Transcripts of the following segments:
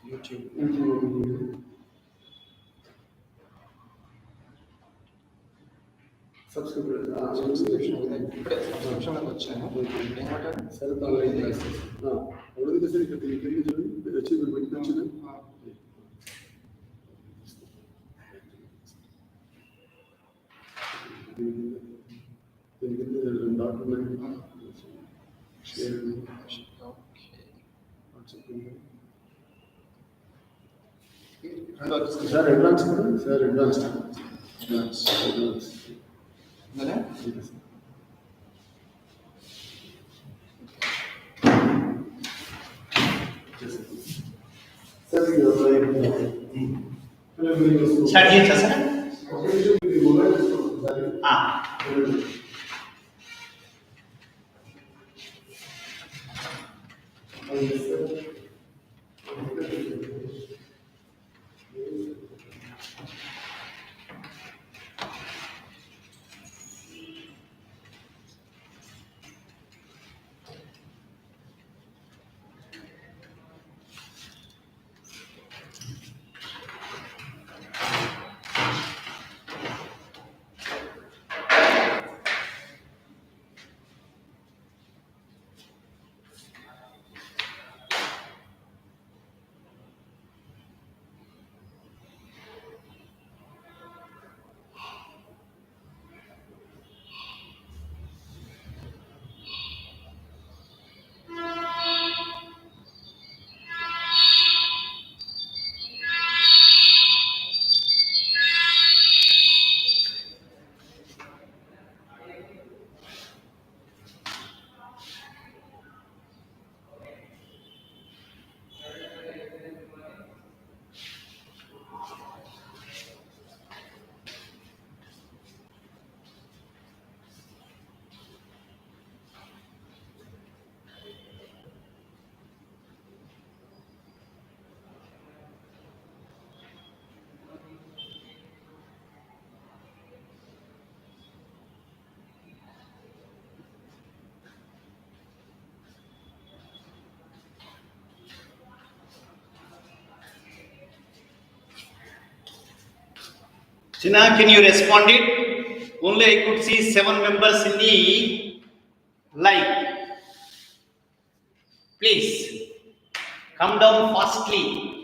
YouTube. Subscription వచ్చాను self online classes అడుగుతుంది sir ఇక్కడ కింద చూడండి వచ్చి మీరు పెట్టుకొచ్చింది దీని కింద రెండు document share sir advance sir advance start చేయొచ్చా sir? Sina, can you respond it? Only I could see 7 members in the live. Please come down fastly.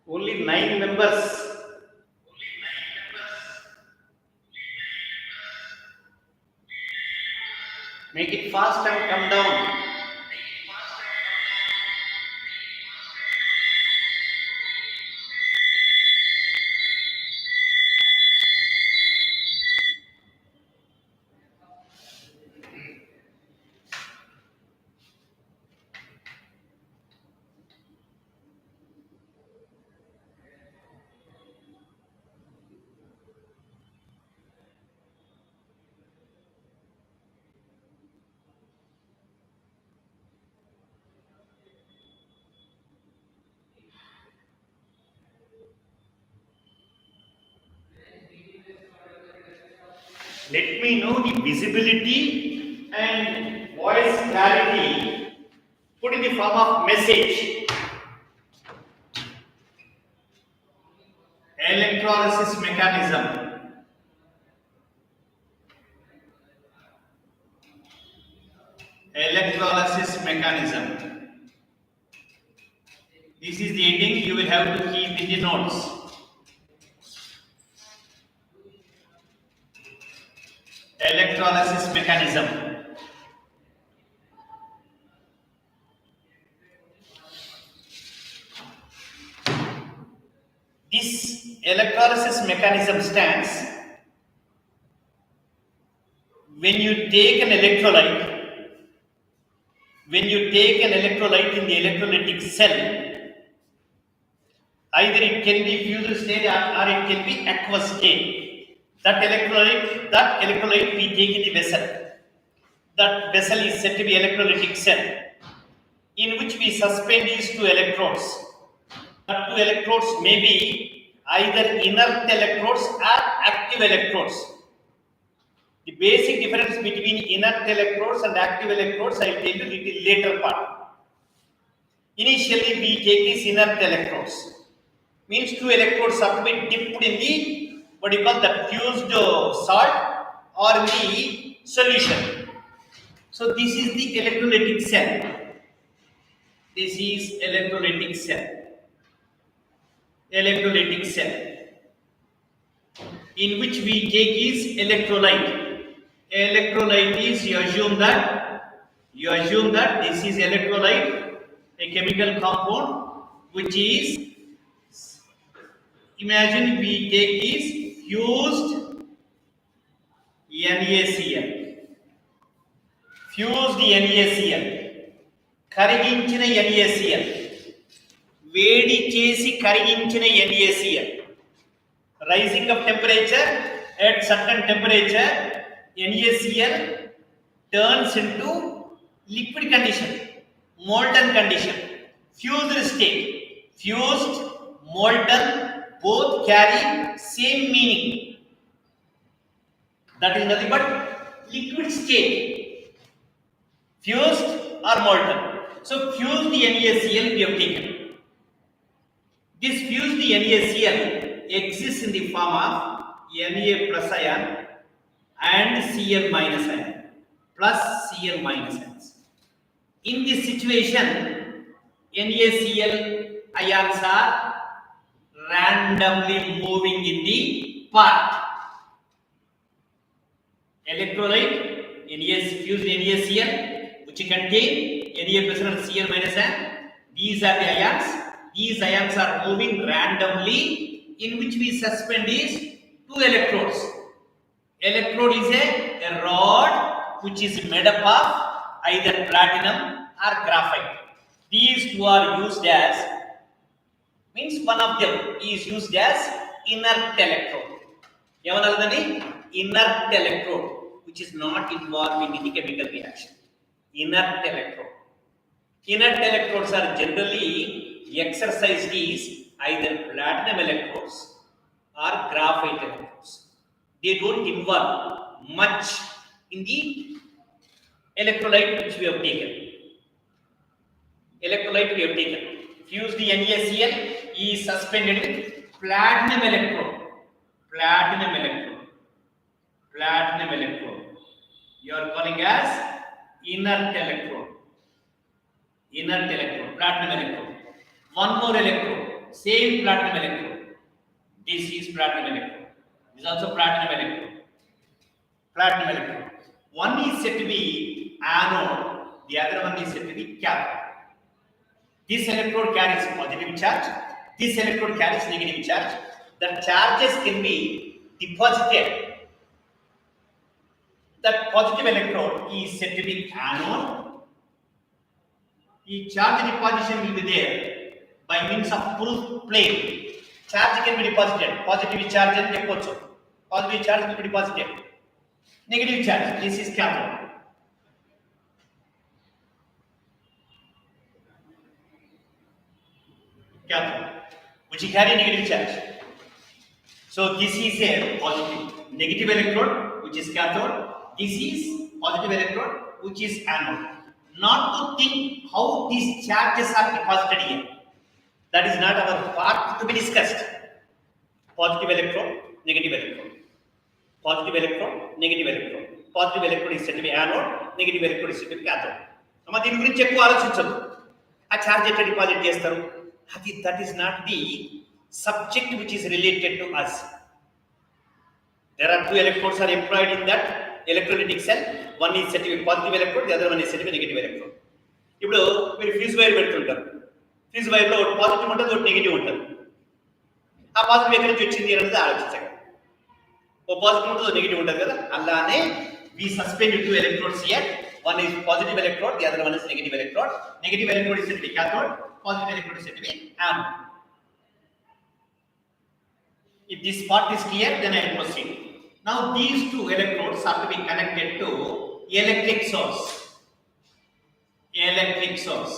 Only 9 members. Make it fast and come down. Let me know the visibility and voice clarity put in the form of message. Electrolysis mechanism. Electrolysis mechanism. This is the heading you will have to keep in the notes. Electrolysis mechanism. This electrolysis mechanism stands when you take an electrolyte in the electrolytic cell, either it can be fused state or it can be aqueous state. That electrolyte we take in the vessel. That vessel is said to be electrolytic cell, in which we suspend these two electrodes. The two electrodes may be either inert electrodes or active electrodes. The basic difference between inert electrodes and active electrodes I will tell you little later part. Initially we take these inert electrodes. Means two electrodes are to be dipped in the what you call the fused salt or in the solution. So this is the electrolytic cell. This is electrolytic cell. Electrolytic cell, in which we take is electrolyte. Electrolyte is you assume that this is electrolyte, a chemical compound which is, imagine we take is fused NaCl. Fused NaCl, కరిగించిన NaCl, వేడి చేసి కరిగించిన NaCl. Rising of temperature, at certain temperature NaCl turns into liquid condition, molten condition, fused state. Fused, molten, both carry same meaning. That is nothing but liquid state, fused or molten. So fused NaCl we have taken. This fused NaCl exists in the form of Na plus ion and Cl minus ion plus Cl minus ions. In this situation, NaCl ions are randomly moving in the part. Electrolyte fused NaCl, which contain Na plus and Cl minus ion. These are the ions. These ions are moving randomly, in which we suspend is two electrodes. Electrode is a rod which is made up of either platinum or graphite. These two are used as, means one of them is used as inert electrode. Inert electrode, which is not involved in any chemical reaction. Inert electrode. Inert electrodes are generally exercised is either platinum electrodes or graphite electrodes. They don't involve much in the electrolyte which we have taken. Electrolyte we have taken. Fused NaCl is suspended with platinum electrode. Platinum electrode. Platinum electrode. You are calling as inert electrode. Inert electrode. Platinum electrode. One more electrode. Same platinum electrode. This is platinum electrode. This is also platinum electrode. Platinum electrode. One is said to be anode. The other one is said to be cathode. This electrode carries positive charge. This electrode carries negative charge. The charges can be deposited. That positive electrode is said to be anode. The charge deposition will be there by means of proof plane. Charge can be deposited. Positive charge and deposit. Positive charge will be deposited. Negative charge. This is cathode. Cathode, which carry negative charge. So this is a positive. Negative electrode, which is cathode. This is positive electrode, which is anode. Not to think how these charges are deposited here. That is not our part to be discussed. Positive electrode, negative electrode. Positive electrode, negative electrode. Positive electrode is said to be anode, negative electrode is said to be cathode. Amma deen gurinchi ekku aloచింchadu. Aa charge etta deposit chestaru. That is not the subject which is related to us. There are two electrodes are employed in that electrolytic cell. One is said to be positive electrode, the other one is said to be negative electrode. ఇప్పుడు మీరు fuse wire పెడుతుంటారు. Fuse వైర్లో ఒకటి positive ఉంటుంది, ఒకటి negative ఉంటుంది. ఆ positive ఎక్కడి నుంచి వచ్చింది అనేది ఆలోచించగలరు. ఓ పాజిటివ్ ఉంటుంది, నెగిటివ్ ఉంటుంది కదా. అలానే we suspend two electrodes here. One is positive electrode, the other one is negative electrode. Negative electrode is said to be cathode, positive electrode is said to be anode. If this part is clear, then I will proceed. Now these two electrodes are to be connected to electric source. Electric source.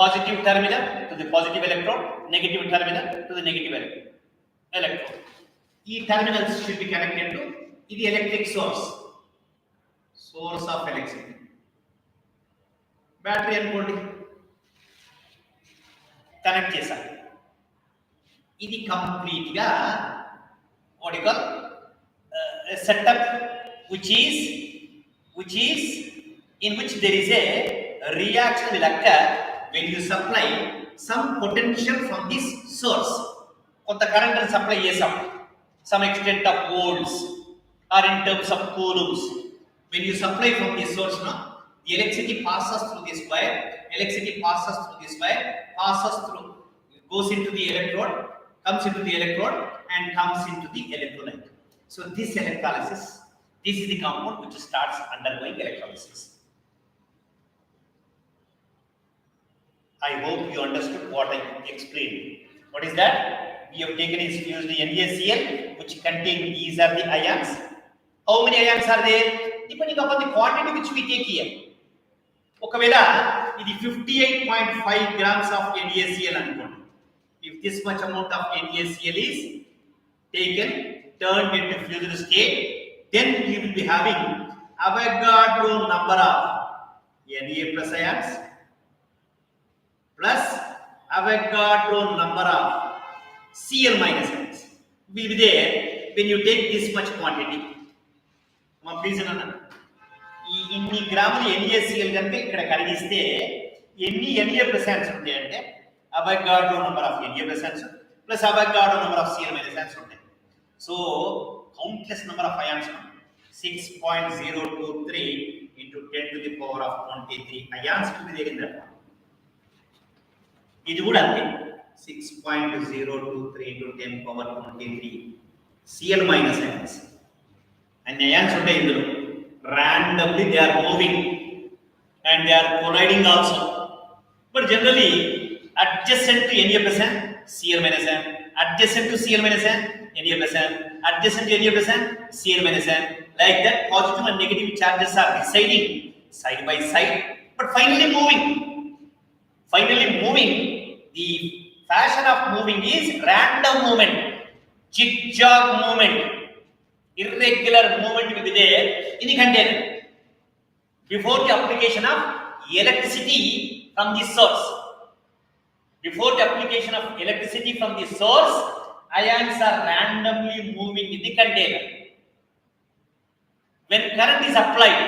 Positive terminal to the positive electrode, negative terminal to the negative electrode. These terminals should be connected to the electric source. Source of electricity. Battery అనుకోండి, connect చేశారు. ఇది complete గా what you call a setup which is in which there is a reaction will occur when you supply some potential from this source. కొంత current ని supply చేసాం, some extent of volts or in terms of coulombs. When you supply from this source, now the electricity passes through this wire, goes into the electrode, comes into the electrode and comes into the electrolyte. So this electrolysis, this is the compound which starts undergoing electrolysis. I hope you understood what I explained. What is that? We have taken is fused NaCl, which contain these are the ions. How many ions are there? Depending upon the quantity which we take here. ఒకవేళ ఇది 58.5 grams of NaCl అనుకోండి. If this much amount of NaCl is taken, turned into fused state, then you will be having Avogadro number of Na plus ions plus Avogadro number of Cl minus ions will be there when you take this much quantity. మా please అన్న, ఈ ఇన్ని గ్రాములు NaCl కనుక ఇక్కడ కరిగిస్తే ఎన్ని Na plus ions ఉంటాయి అంటే Avogadro number of Na plus ions plus Avogadro number of Cl minus ions ఉంటాయి. So countless number of ions, 6.023 into 10 to the power of 23 ions will be there in that one. ఇది కూడా అంతే, 6.023 into 10 power 23 Cl minus ions. And the ions ఉంటాయి ఇందులో. Randomly they are moving and they are colliding also. But generally adjacent to Na plus ion, Cl minus ion, adjacent to Cl minus ion, Na plus ion, adjacent to Na plus ion, Cl minus ion. Like that, positive and negative charges are residing side by side, but finally moving. The fashion of moving is random movement, zigzag movement, irregular movement will be there in the container before the application of electricity from the source. Before the application of electricity from the source, ions are randomly moving in the container. When current is applied,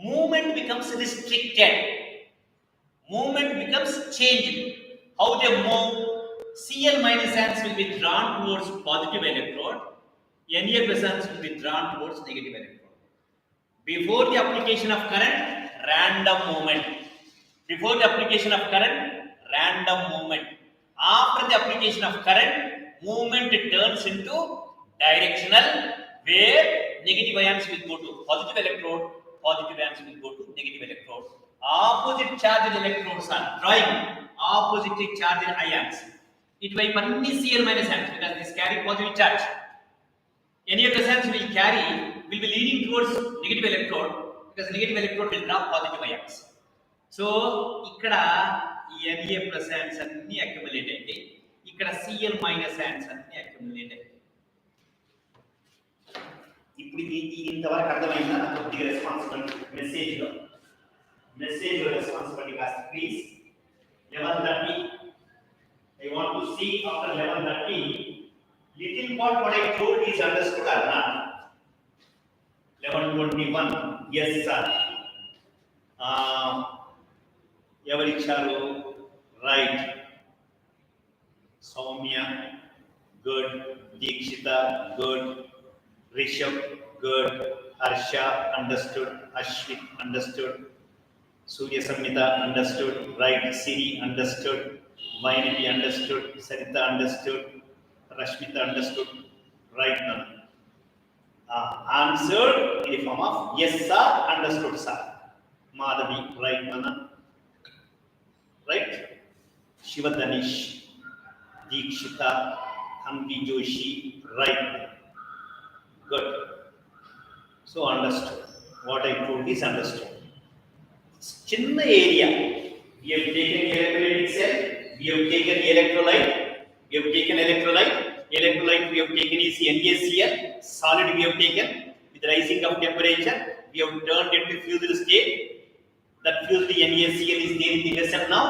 movement becomes restricted. Movement becomes changed. How they move? Cl minus ions will be drawn towards positive electrode. Na plus ions will be drawn towards negative electrode. Before the application of current, random movement. Before the application of current, random movement. After the application of current, movement turns into directional, where negative ions will go to positive electrode, positive ions will go to negative electrode. Opposite charged electrodes are drawing oppositely charged ions. It will be Cl minus ions because this carry positive charge. Na plus ions will be leaning towards negative electrode because negative electrode will draw positive ions. So ikkada Na plus ions anni accumulate ayi, ikkada Cl minus ions anni accumulate ayi. ఇప్పుడు ఇంతవరకు అర్థమైందా? నాకు కొద్దిగా responsibility message responsibility కాస్త please. 11:30 I want to see after 11:30 little what I told is understood or not. 11:21 yes sir. ఎవరిచ్చారు? Right. Soumya good, Dikshitha good, Rishab good, Harsha understood, Ashwith understood, Surya Samhitha understood, right. Siri understood, Vainavi understood, Saritha understood, Rashmitha understood, right. నన్ answered in the form of yes sir, understood sir. Madhavi, right. Nana, right. Shivadanish, Deekshita, Hamdi Joshi, right. Good. So understood. What I told is understood. Chinna area. We have taken electrolytic cell. We have taken electrolyte. We have taken electrolyte. Electrolyte we have taken is NaCl. Solid we have taken. With rising of temperature, we have turned into fused state. That fused NaCl is there in the vessel now,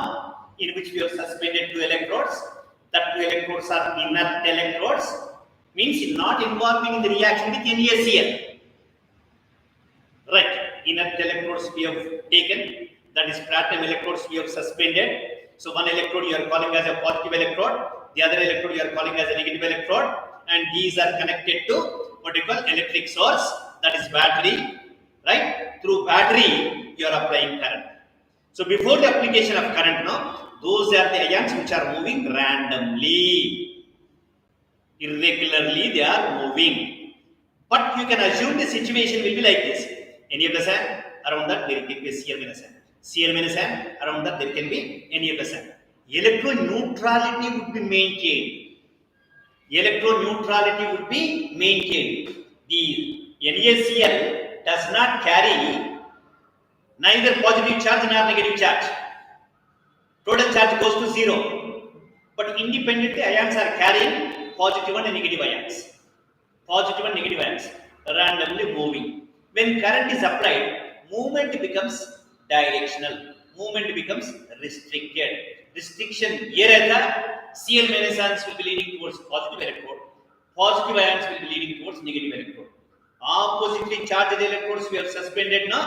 in which we have suspended two electrodes. That two electrodes are inert electrodes, means not involving in the reaction with NaCl. Right. Inert electrodes we have taken. That is platinum electrodes we have suspended. So one electrode you are calling as a positive electrode. The other electrode you are calling as a negative electrode, and these are connected to what you call electric source, that is battery, right? Through battery you are applying current. So before the application of current, now those are the ions which are moving randomly, irregularly they are moving. But you can assume the situation will be like this. Any of the sand around that there can be a Cl minus n. Cl minus n around that there can be any of the sand. Electron neutrality would be maintained. Electron neutrality would be maintained. The NaCl does not carry neither positive charge nor negative charge. Total charge goes to 0. But independently ions are carrying positive and negative ions. Positive and negative ions randomly moving. When current is applied, movement becomes directional. Movement becomes restricted. Restriction here at the Cl minus ions will be leading towards positive electrode. Positive ions will be leading towards negative electrode. Oppositely charged electrodes we have suspended now.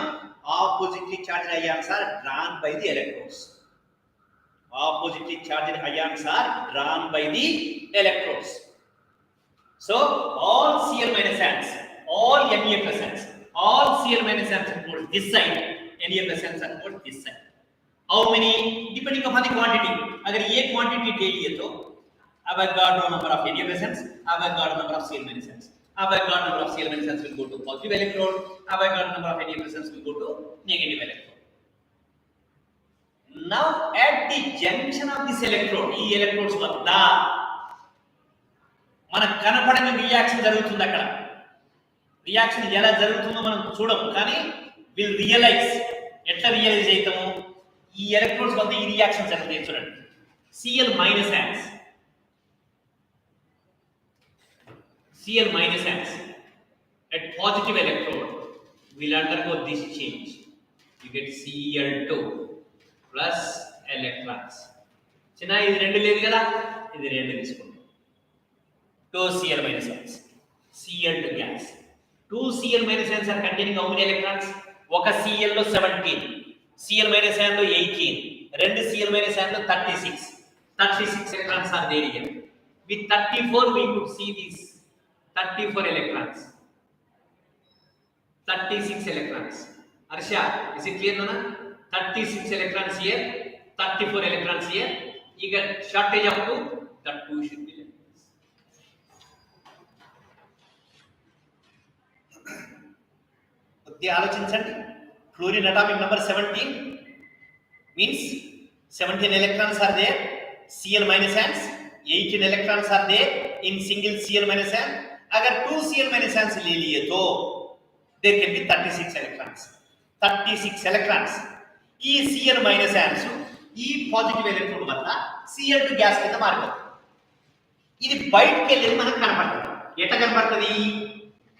Oppositely charged ions are drawn by the electrodes. Oppositely charged ions are drawn by the electrodes. So all Cl minus ions, all Na plus ions, all Cl minus ions are towards this side. Na plus ions are towards this side. How many? Depending upon the quantity. अगर ये quantity ले लिए तो Avogadro number of Na plus ions, Avogadro number of Cl minus ions. Avogadro number of Cl minus ions will go to positive electrode. Avogadro number of Na plus ions will go to negative electrode. Now at the junction of this electrode, ఈ electrodes వద్ద మనకు కనపడని reaction జరుగుతుంది. అక్కడ reaction ఎలా జరుగుతుందో మనం చూడము, కానీ విల్ రియలైజ్. ఎట్లా రియలైజ్ అవుతాము? ఈ ఎలక్ట్రోడ్స్ వద్ద ఈ రియాక్షన్ జరుగుతుంది. చూడండి, Cl minus ions, Cl minus ions at positive electrode will undergo this change. You get Cl2 plus electrons. చిన్న ఇది రెండు లేదు కదా, ఇది రెండు తీసుకుంటాం. 2 Cl minus ions, Cl2 gas. 2 Cl minus ions are containing how many electrons? ఒక Cl లో 17, Cl minus ion లో 18, రెండు Cl minus ion లో 36. 36 electrons are there here. With 34 we could see these 34 electrons. 36 electrons. Arsha, is it clear now? 36 electrons here, 34 electrons here. You get shortage of 2, that 2 should be left. కొద్దిగా ఆలోచించండి. Fluorine atomic number 17 means 17 electrons are there. Cl minus ions, 18 electrons are there in single Cl minus ion. अगर 2 Cl minus ions ले लिए तो there can be 36 electrons. 36 electrons. ఈ Cl minus ions ఈ positive electrode వల్ల Cl2 gas కింద మారిపోతుంది. ఇది బయటకు వెళ్ళేది మనకు కనపడుతుంది. ఎట్లా కనపడుతుంది?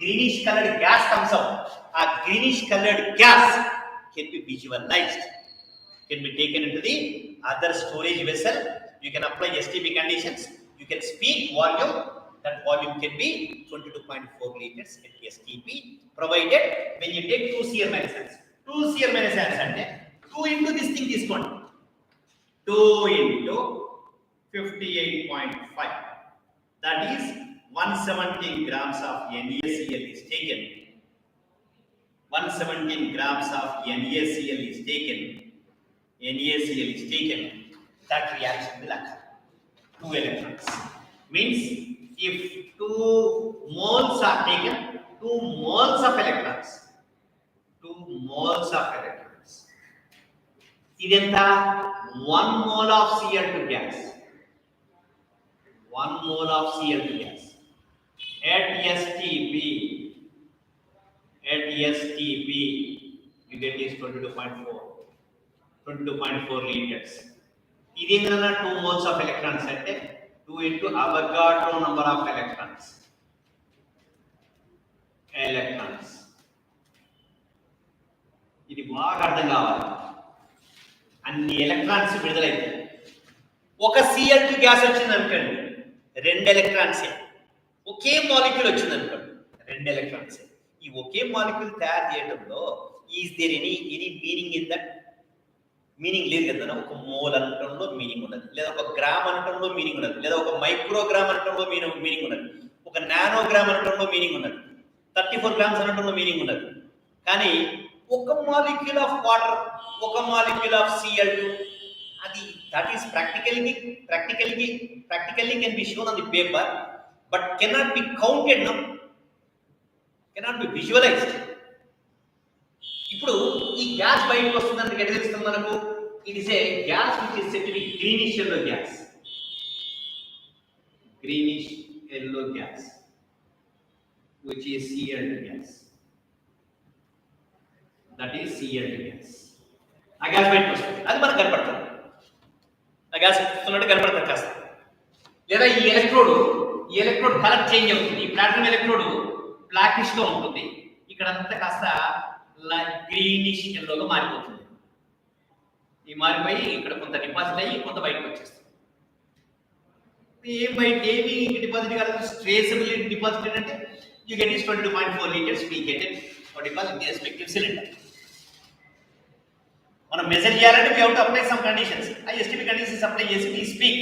greenish colored gas comes out. A greenish colored gas can be visualized, can be taken into the other storage vessel. You can apply STP conditions. You can speak volume. That volume can be 22.4 liters at STP, provided when you take 2 Cl minus ends. 2 Cl minus ends and 2 into this thing is 20. 2 into 58.5. That is 117 grams of NaCl is taken. 117 grams of NaCl is taken. NaCl is taken. That reaction will occur. 2 electrons. Means if 2 moles are taken, 2 moles of electrons. 2 moles of electrons. Identa 1 mole of Cl2 gas. 1 mole of Cl2 gas. At STP, you get is 22.4 liters. This is 2 moles of electrons at 2 into Avogadro number of electrons. ఇది బాగా అర్థం కావాలి. అన్ని electrons విడుదలైతే ఒక Cl2 gas వచ్చింది అనుకోండి, 2 ఎలక్ట్రాన్సే. ఒకే molecule వచ్చింది అనుకోండి, 2 ఎలక్ట్రాన్సే. ఈ ఒకే మాలిక్యూల్ తయారు చేయడంలో is there any meaning in that? Meaning లేదు కదా. ఒక మోల్ అనటంలో మీనింగ్ ఉన్నది, లేదా ఒక గ్రామ్ అనటంలో మీనింగ్ ఉన్నది, లేదా ఒక మైక్రోగ్రామ్ అనటంలో మీనింగ్ ఉన్నది, ఒక నానోగ్రామ్ అనటంలో మీనింగ్ ఉన్నది, 34 గ్రామ్స్ అనటంలో మీనింగ్ ఉన్నది. కానీ ఒక మాలిక్యూల్ ఆఫ్ వాటర్, ఒక మాలిక్యూల్ ఆఫ్ Cl2, అది that is practically can be shown on the paper, but cannot be counted, cannot be visualised. ఇప్పుడు ఈ గ్యాస్ బయటకు వస్తుందని ఎట్లా తెలుస్తుంది మనకు? It is a gas which is said to be greenish yellow gas. Greenish yellow gas which is Cl2 gas. That is Cl2 gas. ఆ gas బయటకు వస్తుంది, అది మనకు కనపడుతుంది. ఆ గ్యాస్ వస్తున్నట్టు కనపడుతుంది కాస్త. లేదా ఈ ఎలక్ట్రోడ్ కలర్ చేంజ్ అవుతుంది. ఈ ప్లాటినం ఎలక్ట్రోడ్ బ్లాకిష్ గా ఉంటుంది, ఇక్కడ అంతా కాస్త గ్రీనిష్ ఎల్లోగా మారిపోతుంది. ఈ మారిపోయి ఇక్కడ కొంత డిపాజిట్ అయ్యి కొంత బయటకు వచ్చేస్తుంది. ఏమి డిపాజిట్ కాదు, ట్రేసబిలిటీ డిపాజిట్ అంటే you get is 22.4 liters, we get it what you call the respective cylinder. మనం మెజర్ చేయాలంటే we have to apply some conditions. ఆ STP conditions apply చేసి we speak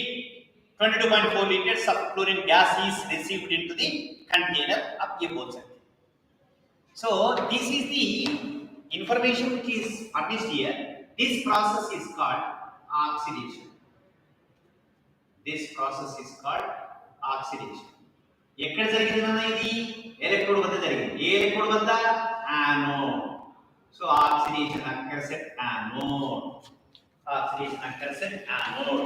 22.4 liters of chlorine gas is received into the container of a both side. So this is the information which is published here. This process is called oxidation. This process is called oxidation. ఎక్కడ జరిగిందన్న ఇది? Electrode వద్ద జరిగింది. ఏ electrode వద్ద? Anode. So oxidation occurs at anode. Oxidation occurs at anode.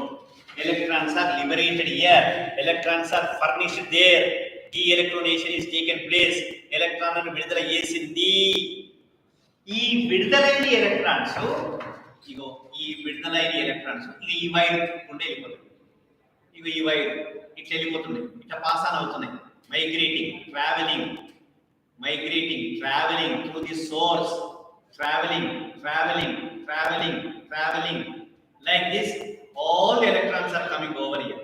Electrons are liberated here. Electrons are furnished there. De-electronation is taken place. ఎలక్ట్రాన్లను విడుదల చేసింది. ఈ విడుదలైన ఎలక్ట్రాన్స్ ఈ వైర్ ఉండే వెళ్ళిపోతుంది. ఈ వైర్ ఇట్లా వెళ్ళిపోతుంది, ఇట్లా పాస్ ఆన్ అవుతున్నాయి, migrating through the source, traveling like this. All electrons are coming over here.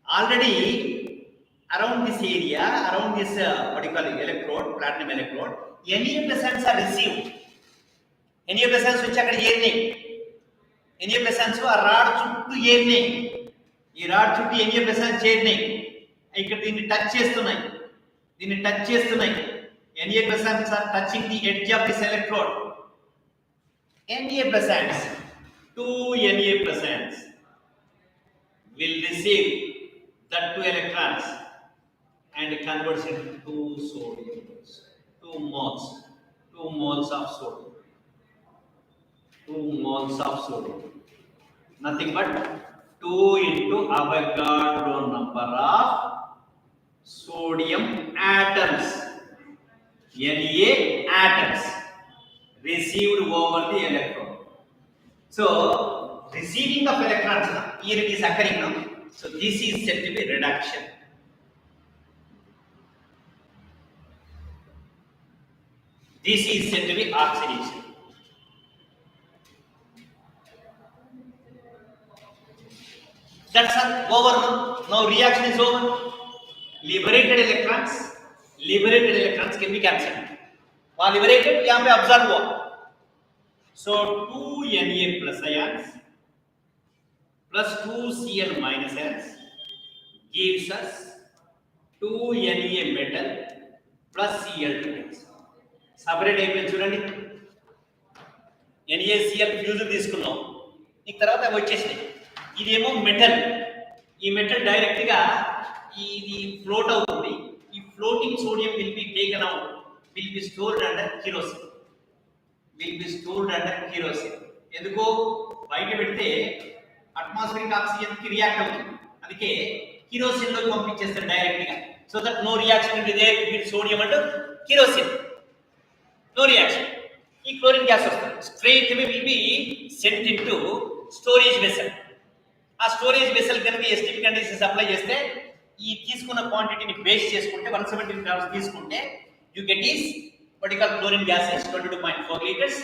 Already around this area, around this what you call electrode, platinum electrode, any of the sands are received. Any of the sands which are here, any of the sands are rod chuttu here. ఈ rod చుట్టూ ఎన్ని presence చేరినాయి, ఇక్కడ దీన్ని touch చేస్తున్నాయి. ఎన్ని presence are touching the edge of this electrode. ఎన్ని presence, 2 Na presents will receive that 2 electrons and converts into 2 sodium, 2 moles of sodium. Nothing but 2 into Avogadro number of sodium atoms, Na atoms received over the electron. So receiving of electrons here it is occurring now. So this is said to be reduction. This is said to be oxidation. That's over now. Now reaction is over. Liberated electrons can be cancelled. While liberated, यहाँ पे absorb हुआ. So 2Na plus ions plus 2Cl minus ions gives us 2Na metal plus Cl2 gas. Separate అయిపోయింది చూడండి. NaCl fusion తీసుకున్నాం. ఈ తర్వాత అవి వచ్చేసినాయి. ఇదేమో మెటల్. ఈ మెటల్ డైరెక్ట్ గా ఇది ఫ్లోట్ అవుతుంది. ఈ floating sodium will be taken out, will be stored under kerosene. ఎందుకో బయట పెడితే అట్మాస్ఫిరిక్ ఆక్సిజన్ కి రియాక్ట్ అవుతుంది. అందుకే కిరోసిన్ లో పంపించేస్తారు డైరెక్ట్ గా. So that no reaction will be there between sodium and kerosene. No reaction. ఈ క్లోరిన్ గ్యాస్ వస్తుంది. Straight away will be sent into storage vessel. ఆ స్టోరేజ్ వెసల్ కనుక ఎస్టిపి కండిషన్స్ అప్లై చేస్తే ఈ తీసుకున్న క్వాంటిటీని బేస్ చేసుకుంటే 117 గ్రామ్స్ తీసుకుంటే you get is vertical chlorine gas is 22.4 litres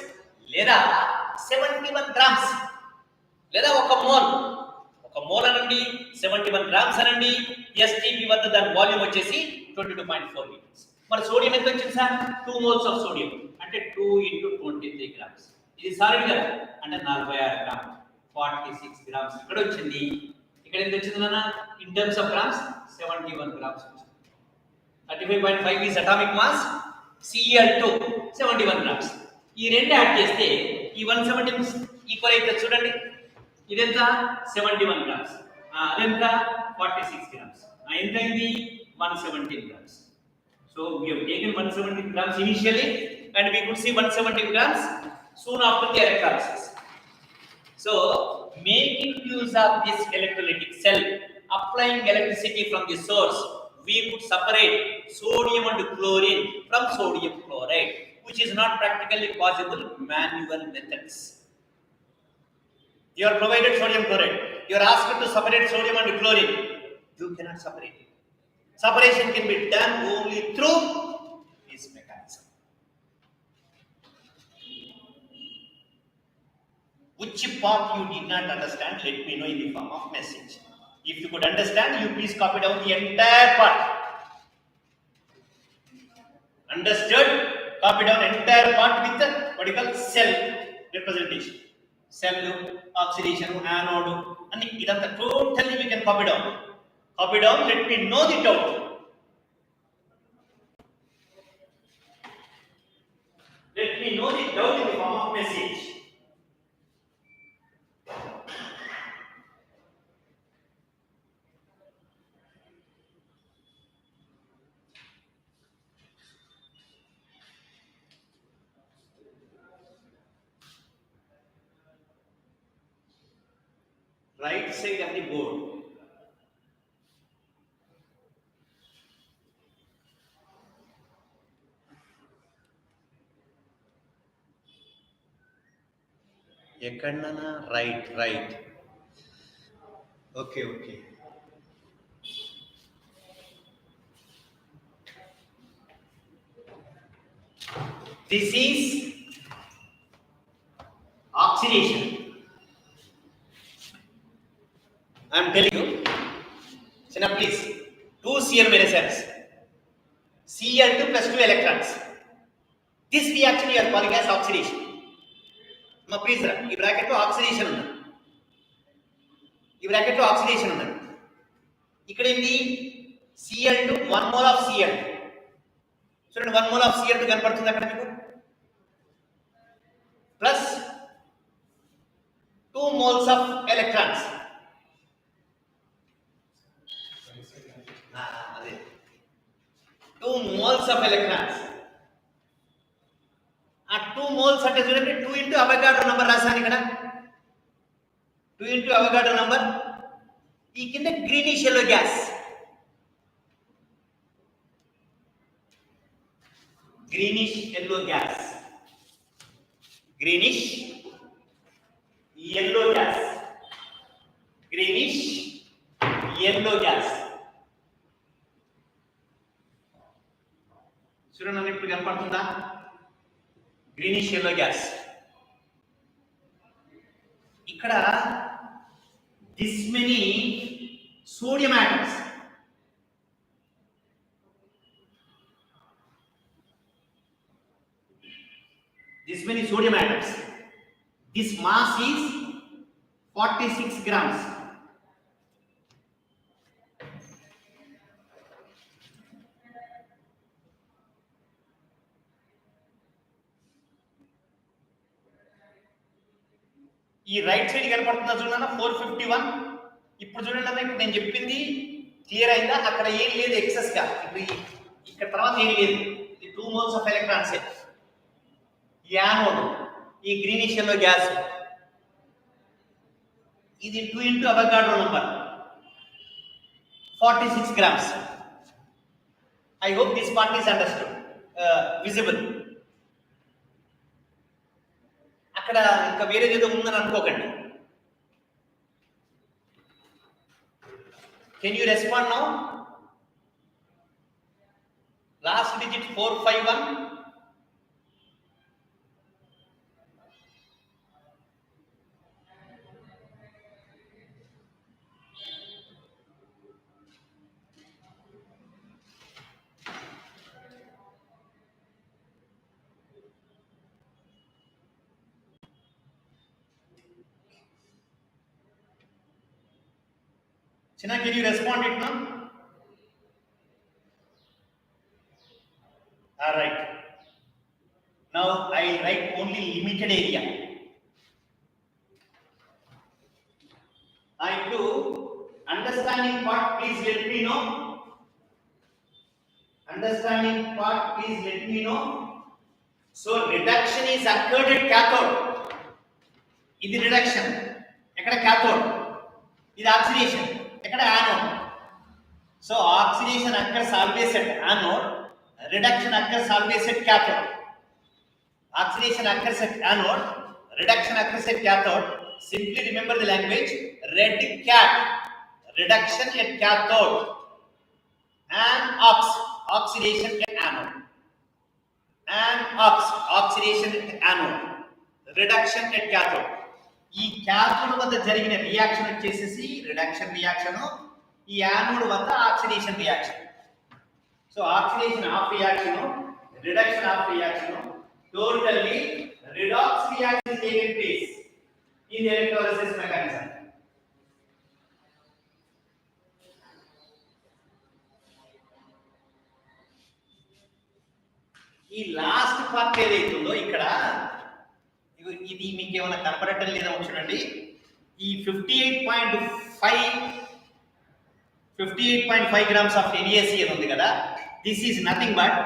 లేదా 71 గ్రామ్స్ లేదా ఒక మోల్ అనండి 71 గ్రామ్స్ అనండి. ఎస్టిపి వద్ద దాని వాల్యూమ్ వచ్చేసి 22.4 లీటర్స్. మరి సోడియం ఎంత వచ్చింది సార్? 2 moles ఆఫ్ సోడియం అంటే 2 into 23 గ్రామ్స్. ఇది సాలిడ్ కదా అంటే 46 గ్రామ్ 46 గ్రామ్స్ ఇక్కడ వచ్చింది. ఇక్కడ ఎంత వచ్చింది నాన్న? In terms of grams 71 grams వచ్చింది. 35.5 is atomic mass. Cl2 71 grams. ఈ రెండు యాడ్ చేస్తే ఈ 117 ఈక్వల్ అయితే చూడండి. ఇదెంత? 71 గ్రామ్స్. అదెంత? 46 గ్రామ్స్. ఎంత అయింది? 117 grams. So we have taken 117 grams initially and we could see 117 grams soon after the electrolysis. So making use of this electrolytic cell, applying electricity from the source, we could separate sodium and chlorine from sodium chloride, which is not practically possible manual methods. You are provided sodium chloride, you are asked to separate sodium and chlorine, you cannot separate it. Separation can be done only through this mechanism. Which part you did not understand, let me know in the form of message. If you could understand, you please copy down the entire part. Understood? Copy down entire part with the what you call cell representation. Cell, oxidation, anode, and idantha totally we can copy down. Copy down, let me know the doubt. Let me know the doubt in the form of message. Right side of the board. ఎక్కడన్నా right okay this is oxidation. I am telling you, Sina please, 2 Cl minus Ns, Cl2 plus 2 electrons. This reaction you are calling as oxidation. మా please రా, ఈ బ్రాకెట్లో oxidation ఉన్నది. ఇక్కడ ఏంటి? Cl2 1 mole of Cl2. చూడండి 1 mole of Cl2 కనపడుతుంది అక్కడ మీకు. Plus 2 moles of electrons. అదే 2 moles ఆఫ్ ఎలక్ట్రాన్స్. ఆ 2 moles అంటే చూడండి 2 into అవగాడ్రో నంబర్ రాశాను ఇక్కడ. 2 into అవగాడ్రో నంబర్. ఈ కింద greenish yellow gas. Greenish yellow gas. చూడండి ఇప్పుడు కనపడుతుందా? Greenish yellow gas. ఇక్కడ this many sodium atoms. This many sodium atoms. This mass is 46 grams. ఈ రైట్ సైడ్ కనపడుతుందా చూడండి 451. ఇప్పుడు చూడండి అన్న, ఇప్పుడు నేను చెప్పింది క్లియర్ అయిందా? అక్కడ ఏం లేదు ఎక్సెస్ గా. ఇప్పుడు ఇక్కడ తర్వాత ఏం లేదు. ఇది 2 moles ఆఫ్ ఎలక్ట్రాన్స్. ఈ యానోడ్, ఈ గ్రీనిష్ yellow గ్యాస్, ఇది 2 into Avogadro number 46 grams. I hope this part is understood, visible. అక్కడ ఇంకా వేరేది ఏదో ఉందని అనుకోకండి. Can you respond now? Last digit 451. China, can you respond it now? All right. Now I write only limited area. I do understanding part. Please let me know. Understanding part. Please let me know. So reduction is occurred at cathode. This is reduction. Ekkada cathode. This is oxidation. Ekkada anode. So oxidation occurs always at anode. Reduction occurs always at cathode. Oxidation occurs at anode. Reduction occurs at cathode. Simply remember the language. Red cat. Reduction at cathode. And oxidation at anode. And oxidation at anode. Reduction at cathode. ఈ cathode వద్ద జరిగిన reaction వచ్చేసి reduction reaction, ఈ anode వద్ద oxidation reaction. So oxidation of reaction, reduction of reaction, totally redox reaction taking place in electrolysis mechanism. ఈ last part ఏదైతుందో ఇక్కడ, ఇది మీకు ఏమైనా కనపడటం లేదా చూడండి. ఈ 58.5 grams ఆఫ్ NaCl ఉంది కదా, దిస్ ఈజ్ నథింగ్ బట్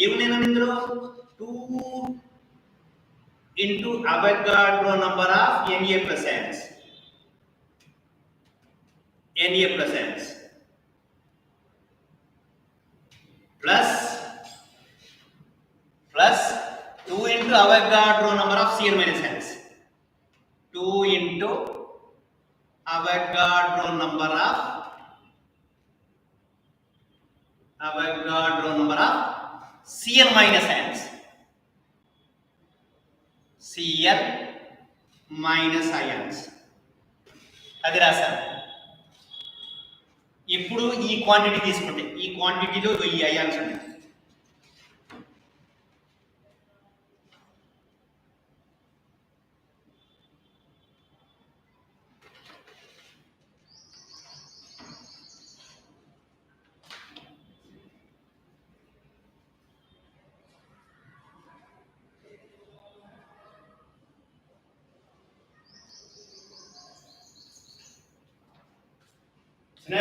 ఏమైనా ఇందులో 2 into Avogadro number of Na presence plus 2 into Avogadro number of Cl minus H. 2 into Avogadro number of Cl minus H. Cl minus ions. అది రాశాను. ఇప్పుడు ఈ quantity తీసుకుంటే, ఈ క్వాంటిటీలో ఈ అయాన్స్ ఉన్నాయి.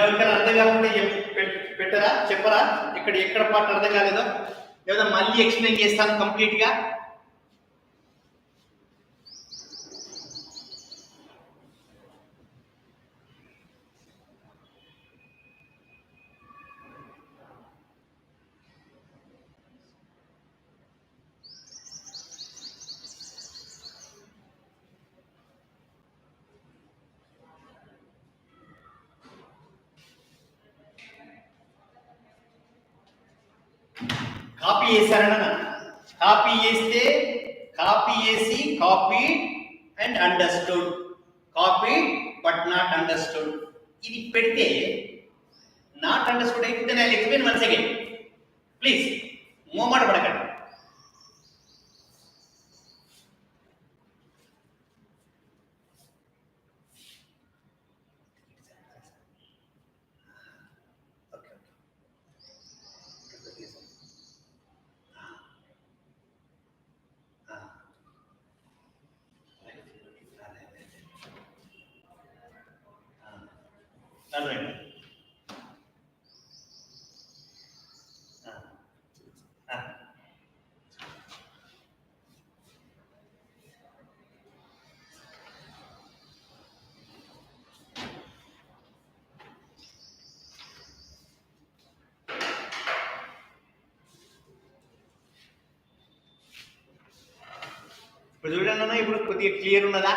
ఎవరికైనా అర్థం కాకుండా పెట్టరా, చెప్పరా? ఎక్కడ పార్ట్ అర్థం కాలేదో లేదా మళ్ళీ ఎక్స్ప్లెయిన్ చేస్తాను కంప్లీట్ గా. కాపీ చేశారన్న, కాపీ చేస్తే Copy AC, copied and understood. Copied but not understood. ఇది పెడితే not understood అయిపోతే నేను explain once again. Please, మోమాట పడకండి. Alright. ఇప్పుడు చూడండి అన్న, ఇప్పుడు కొద్దిగా క్లియర్ ఉన్నదా?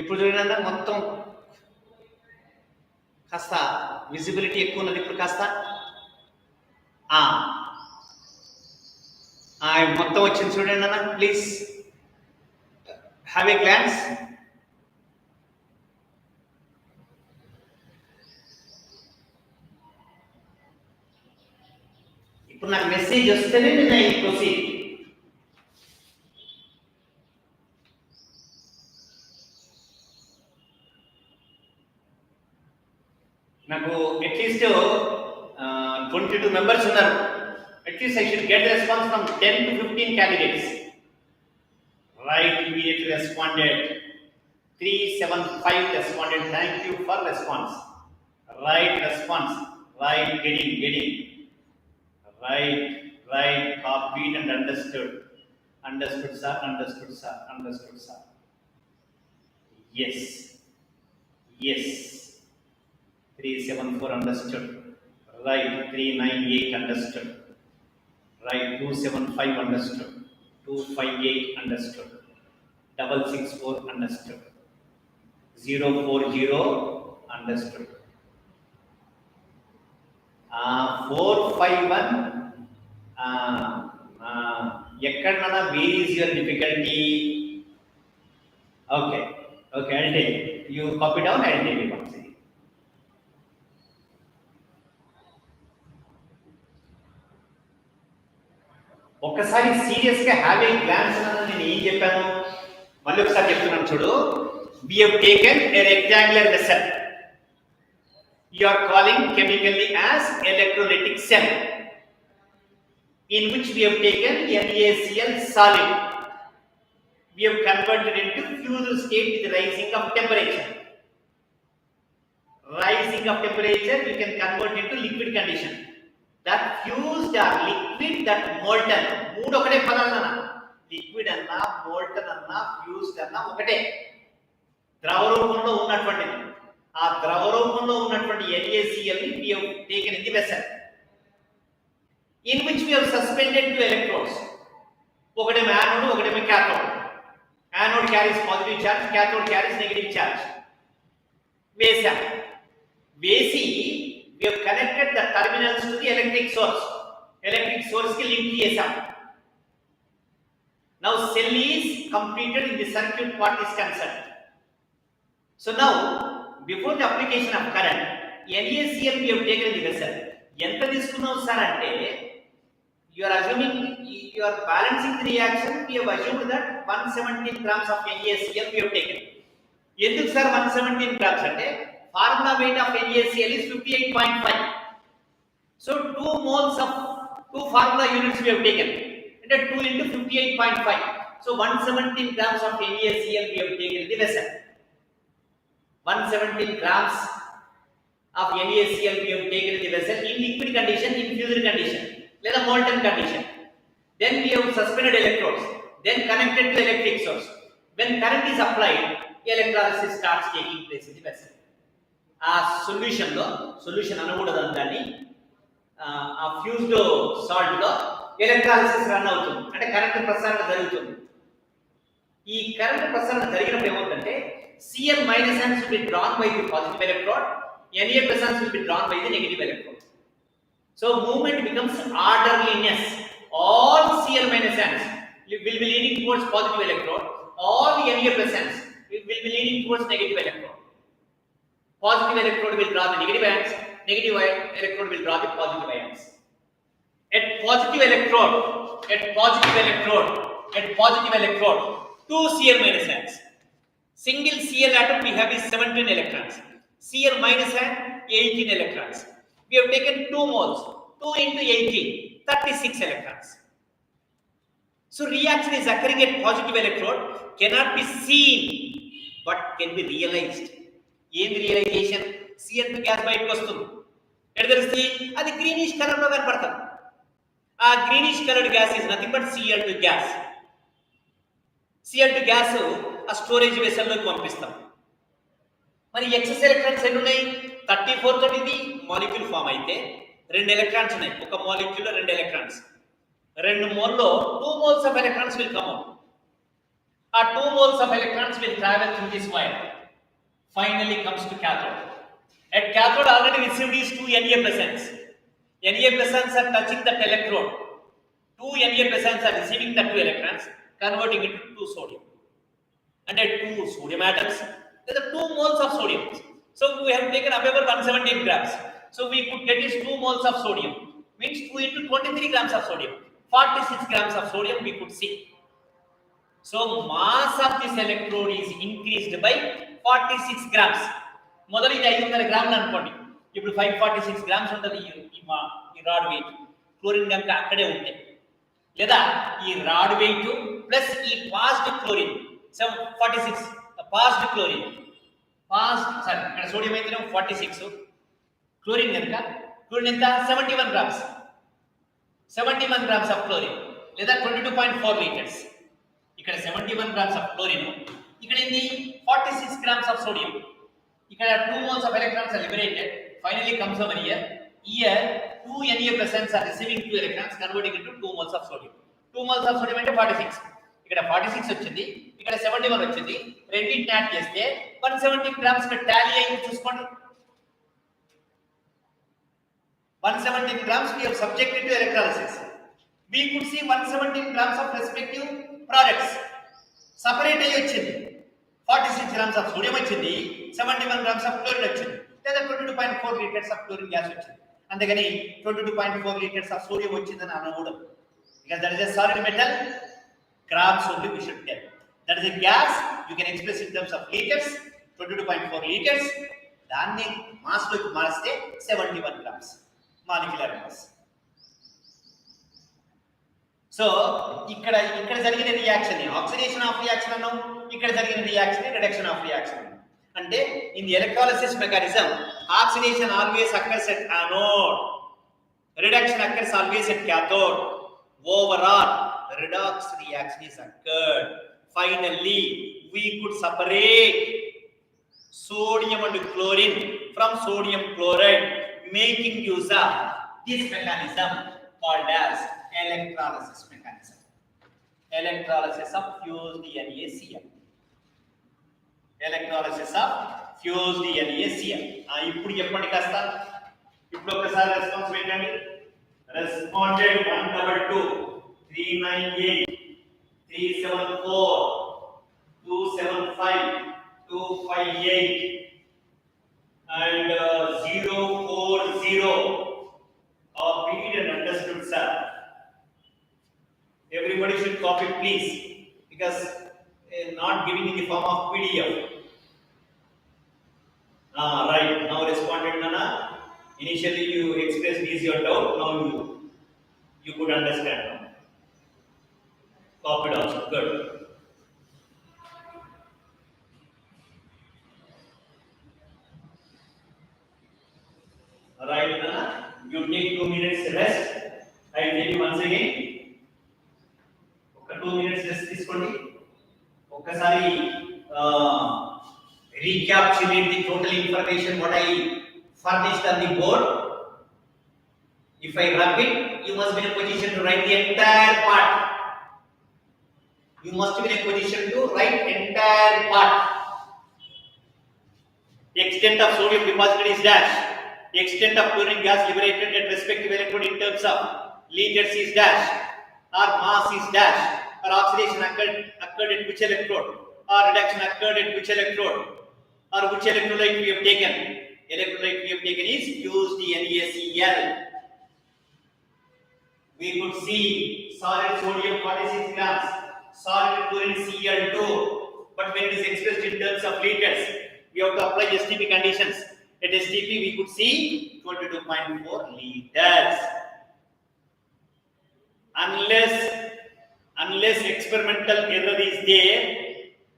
ఇప్పుడు చూడండి మొత్తం కాస్త విజిబిలిటీ ఎక్కువ ఉన్నది. ఇప్పుడు కాస్త మొత్తం వచ్చింది చూడండి అన్న. Please have a glance. ఇప్పుడు నాకు మెసేజ్ వస్తేనే నేను ఈ ప్రొసీడ్. నాకు అట్లీస్ట్ 22 మెంబర్స్ ఉన్నారు. Atleast I should get a response from 10 to 15 candidates. Right, immediately responded. 375 responded. Thank you for response. Right response. Right, getting. Right, copied and understood. Understood, sir. Yes. 374 understood. Right, 398 understood. Right, 275 understood. 258 understood. 664 understood. 040 understood. 451 ఎక్కడన్నా where is your difficulty? Okay, I'll tell you. You copy down, I'll tell you once again. ఒక్కసారి serious గా have a glance అన్నది నేను ఏం చెప్పాను మళ్ళీ ఒకసారి చెప్తున్నాను చూడు. We have taken a rectangular vessel. You are calling chemically as electrolytic cell, in which we have taken NaCl solid. We have converted into fused state with rising of temperature. Rising of temperature we can convert into liquid condition. That fused or liquid, that molten, మూడు ఒకటే పదాలు అన్న. Liquid అన్నా, molten అన్నా, fused అన్నా ఒకటే. ద్రవ రూపంలో ఉన్నటువంటిది. ఆ ద్రవ రూపంలో ఉన్నటువంటి NaCl ని we have taken in the vessel, in which we have suspended two electrodes. ఒకటేమో యానోడ్, ఒకటేమో cathode. Anode carries positive charge, cathode carries negative charge. వేసాం. వేసి we have connected the terminals to the electric source. Electric source ki link chesam. Now cell is completed in the circuit part is concerned. So now before the application of current, NaCl we have taken in the vessel. Enta తీసుకున్నాం sir అంటే you are assuming, you are balancing the reaction. We have assumed that 117 grams of NaCl we have taken. ఎందుకు sir 117 grams అంటే formula weight of NaCl is 58.5. So 2 moles of 2 formula units we have taken. And 2 into 58.5. So 117 grams of NaCl we have taken in the vessel. 117 grams of NaCl we have taken in the vessel in liquid condition, in fused condition, లేదా molten condition. Then we have suspended electrodes. Then connected to electric source. When current is applied, electrolysis starts taking place in the vessel. ఆ solution అనకూడదు దాన్ని. ఆ fused salt లో electrolysis run అవుతుంది, అంటే current ప్రసారణ జరుగుతుంది. ఈ కరెంట్ ప్రసారణ జరిగినప్పుడు ఏమవుతుందంటే Cl minus ends will be drawn by the positive electrode, Na plus ends will be drawn by the negative electrode. So movement becomes orderliness. All Cl minus ends will be leaning towards positive electrode. All the Na plus ends will be leaning towards negative electrode. Positive electrode will draw the negative ions. Negative electrode will draw the positive ions. At positive electrode, two Cl minus ends. Single Cl atom we have is 17 electrons. Cl minus end 18 electrons. We have taken 2 moles. 2 into 18, 36 electrons. So reaction is occurring at positive electrode, cannot be seen but can be realized. Em realization Cl2 gas bite vastundi. Edu telusti adi greenish color lo kanpadtadi. A greenish colored gas is nothing but Cl2 gas. Cl2 gas ఆ storage vessel లోకి పంపిస్తాం. మరి excess electrons ఎన్ని ఉన్నాయి? 34 తోటి ఇది molecule form అయితే 2 electrons ఉన్నాయి. ఒక మాలిక్యూల్ లో 2 ఎలక్ట్రాన్స్. 2 మోల్ లో 2 moles of electrons will come out. ఆ 2 moles of electrons will travel through this wire. Finally comes to cathode. At cathode already received is 2 Na plus ends. Na plus ends are touching that electrode. 2 Na plus ends are receiving the 2 electrons, converting it to 2 sodium. And at 2 sodium atoms, there are 2 moles of sodium. So we have taken available 117 grams. So we could get is 2 moles of sodium. Means 2 into 23 grams of sodium. 46 grams of sodium we could see. So mass of this electrode is increased by 46 grams. మొదలు ఇది 500 గ్రాములు అనుకోండి. ఇప్పుడు 546 grams ఉంటుంది ఈ rod wait. Chlorine కనుక అక్కడే ఉంటే, లేదా ఈ రాడ్ వెయిట్ ప్లస్ ఈ పాస్డ్ క్లోరిన్ 46 పాస్డ్ క్లోరిన్ ఇక్కడ సోడియం అయితే 46, క్లోరిన్ కనుక క్లోరిన్ ఎంత 71 గ్రామ్స్. 71 గ్రామ్స్ ఆఫ్ క్లోరిన్ లేదా 22.4 లీటర్స్. ఇక్కడ 71 గ్రామ్స్ ఆఫ్ క్లోరిన్, ఇక్కడ ఏంది 46 గ్రామ్స్ ఆఫ్ సోడియం. ఇక్కడ 2 moles of electrons are liberated. Finally comes over here. Here 2 Na plus ends are receiving 2 electrons, converting into 2 moles of sodium. 2 moles of sodium అంటే 46. ఇక్కడ 46 వచ్చింది, ఇక్కడ 71 వచ్చింది. రెండింటిని యాడ్ చేస్తే 117 గ్రామ్స్ కి టాలీ అయ్యింది చూసుకోండి. 117 grams we have subjected to electrolysis. We could see 117 grams of respective products. Separate అయ్యి వచ్చింది. 46 grams of sodium వచ్చింది, 71 grams of chlorine వచ్చింది, లేదా 22.4 liters of chlorine gas వచ్చింది. అందుకని 22.4 liters of sodium వచ్చిందని అనకూడదు. Because that is a solid metal, grams only we should tell. That is a gas, you can express in terms of liters, 22.4 liters. దాన్ని mass లోకి మారిస్తే 71 grams molecular mass. So ఇక్కడ జరిగిన reaction oxidation of reaction అన్నాం, ఇక్కడ జరిగిన reaction reduction of reaction. అంటే in the electrolysis mechanism oxidation always occurs at anode, reduction occurs always at cathode. Overall redox reaction is occurred. Finally we could separate sodium and chlorine from sodium chloride, making use of this mechanism called as electrolysis mechanism. Electrolysis of fused NaCl. Electrolysis of fused NaCl. ఇప్పుడు చెప్పండి కాస్త, ఇప్పుడు ఒకసారి response పెట్టండి. Responded 122 398 374 275 258 and 040. Read and understood, sir. Everybody should copy, please, because not giving in the form of PDF. Right, now responded, Nana. Initially you expressed this your doubt, now you could understand now. Copied also, good. Right, Nana, you take 2 minutes rest. I will tell you once again. 2 minutes rest తీసుకోండి. ఒక్కసారి recapitulate the total information what I furnished on the board. If I rub it, you must be in a position to write the entire part. You must be in a position to write entire part. The extent of sodium deposited is dash. The extent of chlorine gas liberated at respective electrode in terms of liters is dash. Or mass is dash. Or oxidation occurred at which electrode? Or reduction occurred at which electrode? Or which electrolyte we have taken? Electrolyte we have taken is used NaCl. We could see solid sodium 46 grams, solid chlorine Cl2. But when it is expressed in terms of liters, we have to apply STP conditions. At STP, we could see 22.4 liters. Unless experimental error is there,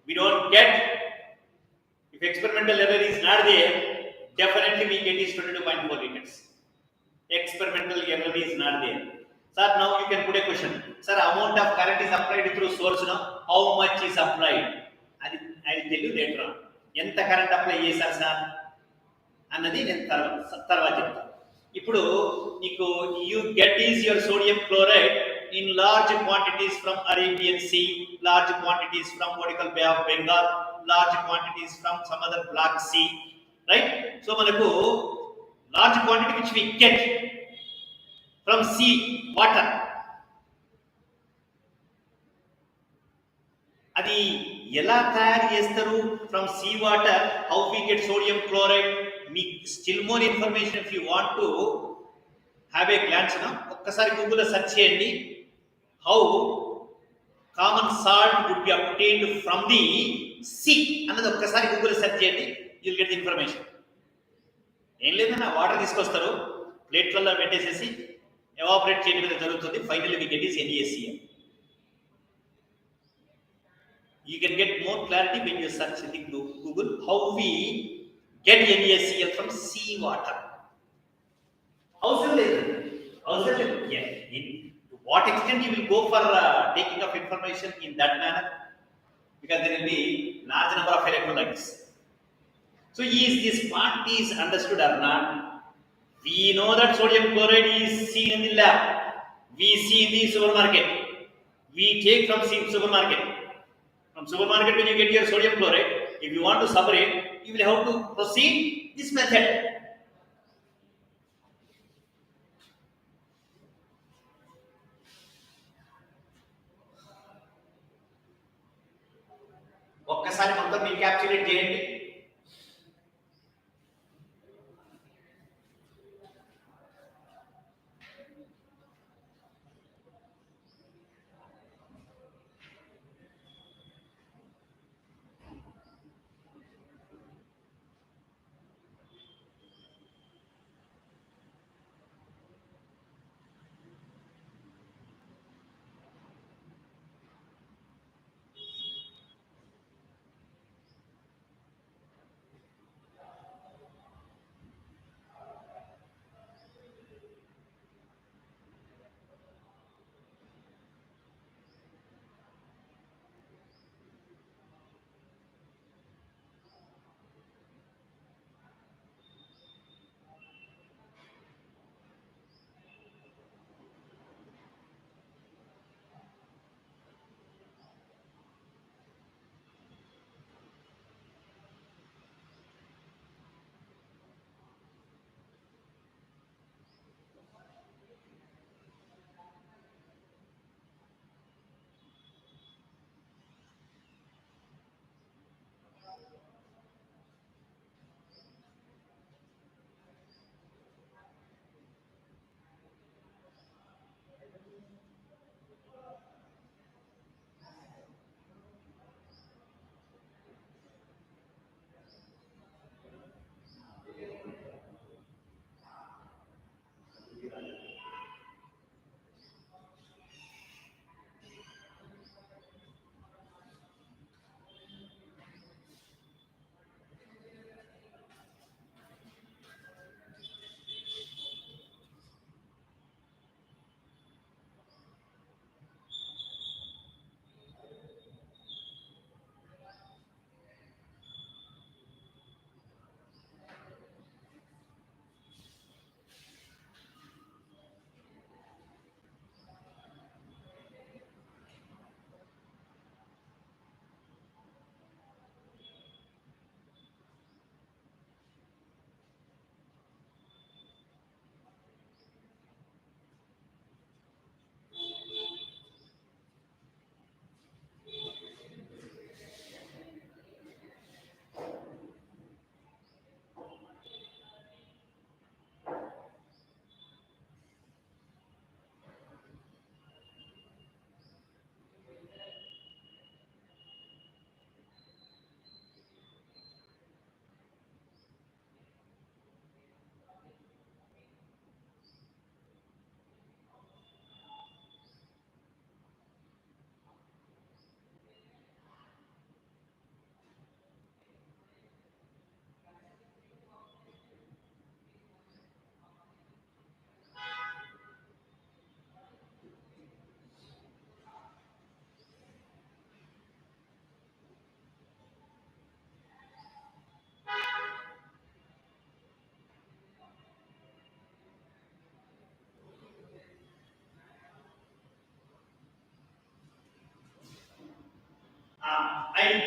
we don't get. If experimental error is not there, definitely we get is 22.4 liters. Experimental error is not there. Sir, now you can put a question. Sir, amount of current is applied through source. No? How much is applied? I will tell you later on. ఎంత current apply చేశారు sir అన్నది నేను తర్వాత చెప్తాను. ఇప్పుడు నీకు you get is your sodium chloride in large quantities from Arabian sea, large quantities from what bay of Bengal, large quantities from some other black sea, right? So మనకు large quantity which we get from sea water, అది ఎలా తయారు చేస్తారు? From sea water how we get sodium chloride? మీకు still more information if you want to have a glance, ఒక్కసారి గూగుల్లో search చేయండి. How common salt would be obtained from the sea అన్నది ఒక్కసారి గూగుల్లో సెర్చ్ చేయండి. You will get the information. ఏం లేదన్నా, వాటర్ తీసుకొస్తారు, ప్లేట్లలో పెట్టేసేసి ఎవాపరేట్ చేయడం మీద జరుగుతుంది. Finally we get is NaCl. You can get more clarity when you search in the Google how we get NaCl from sea water. How simple is it? How simple? Yeah. To what extent you will go for taking of information in that manner? Because there will be large number of electrolytes. So is this part is understood or not? We know that sodium chloride is seen in the lab. We see in the supermarket. We take from supermarket. From supermarket, when you get your sodium chloride, if you want to separate, you will have to proceed this method. ఒక్కసారి మొత్తం encapsulate చేయండి.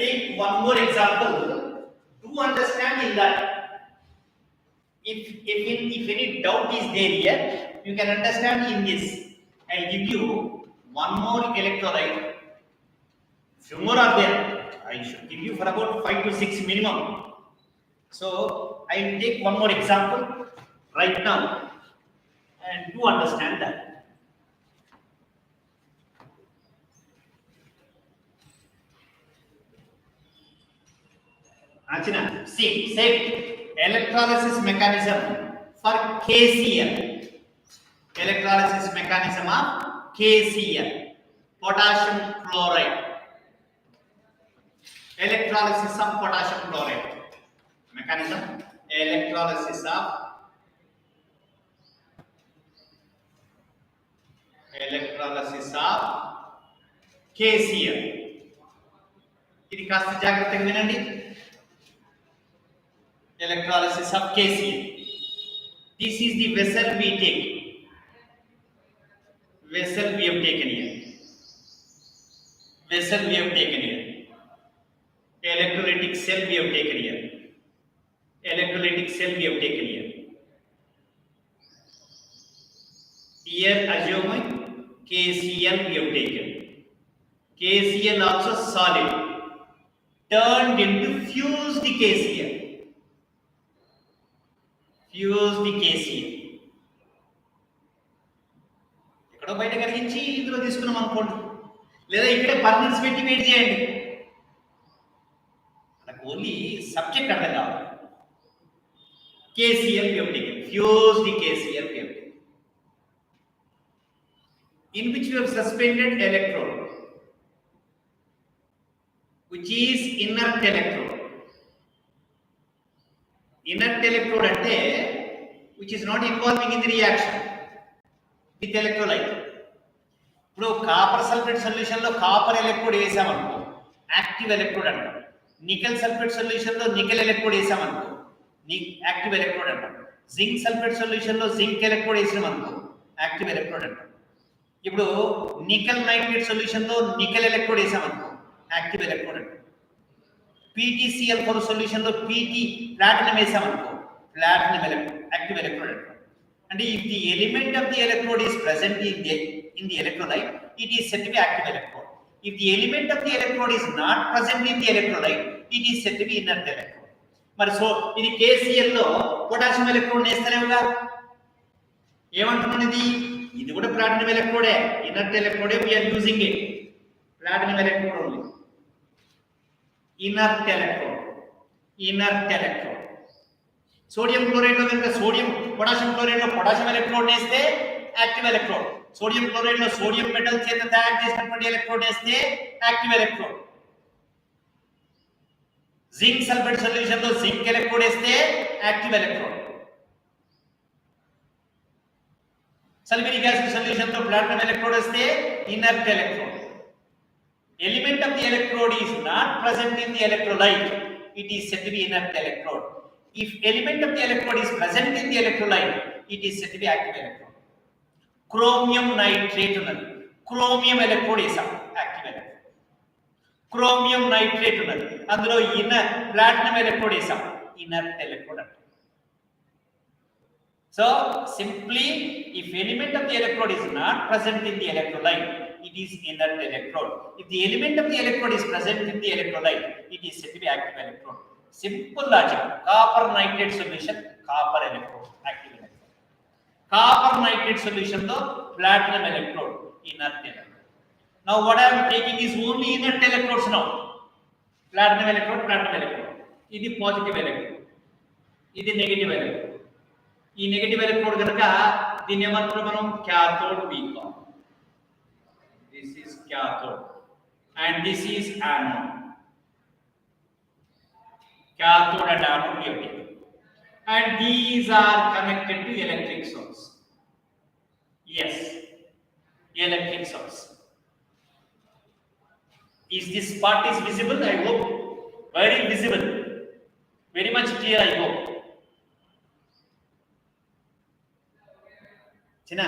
take one more example to understand in that. If any doubt is there here, you can understand in this. I give you one more electrolyte. Few more are there. I should give you for about 5 to 6 minimum. So I will take one more example right now and to understand that. Achina, see, same electrolysis mechanism for KCl. Electrolysis mechanism of KCl, potassium chloride. Electrolysis of potassium chloride. Mechanism, electrolysis of KCl. ఇది కాస్త జాగ్రత్తగా వినండి. Electrolysis of KCl. This is the vessel we take. Vessel we have taken here. Vessel we have taken here. Electrolytic cell we have taken here. Electrolytic cell we have taken here. Here assume KCl we have taken. KCl also solid. Turned into fused KCl. Fused KCl. ఎక్కడో బయట కలిగించి ఇందులో తీసుకున్నాం అనుకోండి, లేదా ఇక్కడే పర్మనెంట్స్ పెట్టి wait చేయండి. మనకు ఓన్లీ సబ్జెక్ట్ అర్థం కావాలి. KCl we have taken, fused KCl we have taken, in which we have suspended electrode, which is inert electrode. Inert electrode ante which is not involving in the reaction with electrolyte. ఇప్పుడు copper sulphate solution లో copper electrode వేసామనుకో active electrode అంటాం. Nickel sulphate solution లో nickel electrode వేసామనుకో active electrode అంటాం. Zinc sulphate solution లో zinc electrode వేసామనుకో active electrode అంటాం. ఇప్పుడు నికెల్ నైట్రేట్ సొల్యూషన్ లో నికెల్ ఎలక్ట్రోడ్ వేసామనుకో యాక్టివ్ ఎలక్ట్రోడ్ అంటాం. PTCl4 సొల్యూషన్ లో ప్లాటినం వేసామనుకో ప్లాటినం ఎలక్ట్రోడ్ యాక్టివ్ ఎలక్ట్రోడ్ అంటాం. అంటే if the element of the electrode is present in the electrolyte, it is said to be active electrode. If the element of the electrode is not present in the electrolyte, it is said to be inert electrode. మరి so ఇది KCl లో potassium electrode వేస్తలేవుగా, ఏమంటున్నాను ఇది కూడా platinum ఎలక్ట్రోడే, inert ఎలక్ట్రోడే we are using it. Platinum electrode only. inert electrode. Sodium chloride లో కనుక పొటాషియం క్లోరైడ్ లో పొటాషియం ఎలక్ట్రోడ్ వేస్తే యాక్టివ్ ఎలక్ట్రోడ్, సోడియం క్లోరైడ్ లో సోడియం మెటల్ చేత తయారు చేసినటువంటి ఎలక్ట్రోడ్ వేస్తే active electrode. Zinc sulphate solution లో జింక్ ఎలక్ట్రోడ్ వేస్తే active electrode. Sulphuric acid solution లో ప్లాటినం ఎలక్ట్రోడ్ వేస్తే inert electrode. Element of the electrode is not present in the electrolyte, it is said to be inert electrode. If element of the electrode is present in the electrolyte, it is said to be active electrode. Chromium nitrate ఉన్నది, chromium electrode వేసాం active electrode. Chromium nitrate ఉన్నది, అందులో platinum electrode వేసాం inert electrode. So simply if element of the electrode is not present in the electrolyte, it is inert electrode. If the element of the electrode is present in the electrolyte, it is said to be active electrode. Simple logic. Copper nitrate solution, copper electrode, active electrode. Copper nitrate solution though platinum electrode, inert electrode. Now what I am taking is only inert electrodes now. Platinum electrode. This is positive electrode. This is negative electrode. ఈ negative electrode కనుక దీన్ని ఏమంటారు మనం cathode become. This is cathode and this is anode. Cathode and anode we have taken, and these are connected to electric source. Yes, electric source. Is this part is visible? I hope very visible, very much clear. I hope. China,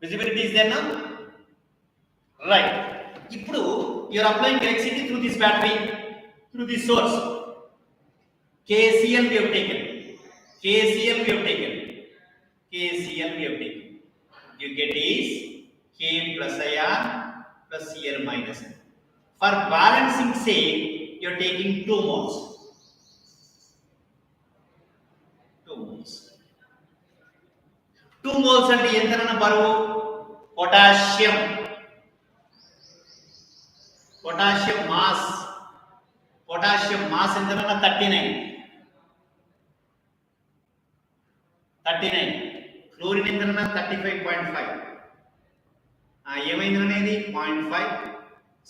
visibility is there now? Right. Now you are applying electricity through this battery. through the source. KCL we have taken. KCL we have taken. KCL we have taken. You get is K plus ion plus Cl minus n. For balancing sake, you are taking 2 moles. 2 moles. 2 moles అంటే ఎంతన బరువు potassium mass ఎంతన 39 fluorine ఎంతన 35.5 ఏమైంది అనేది 0.5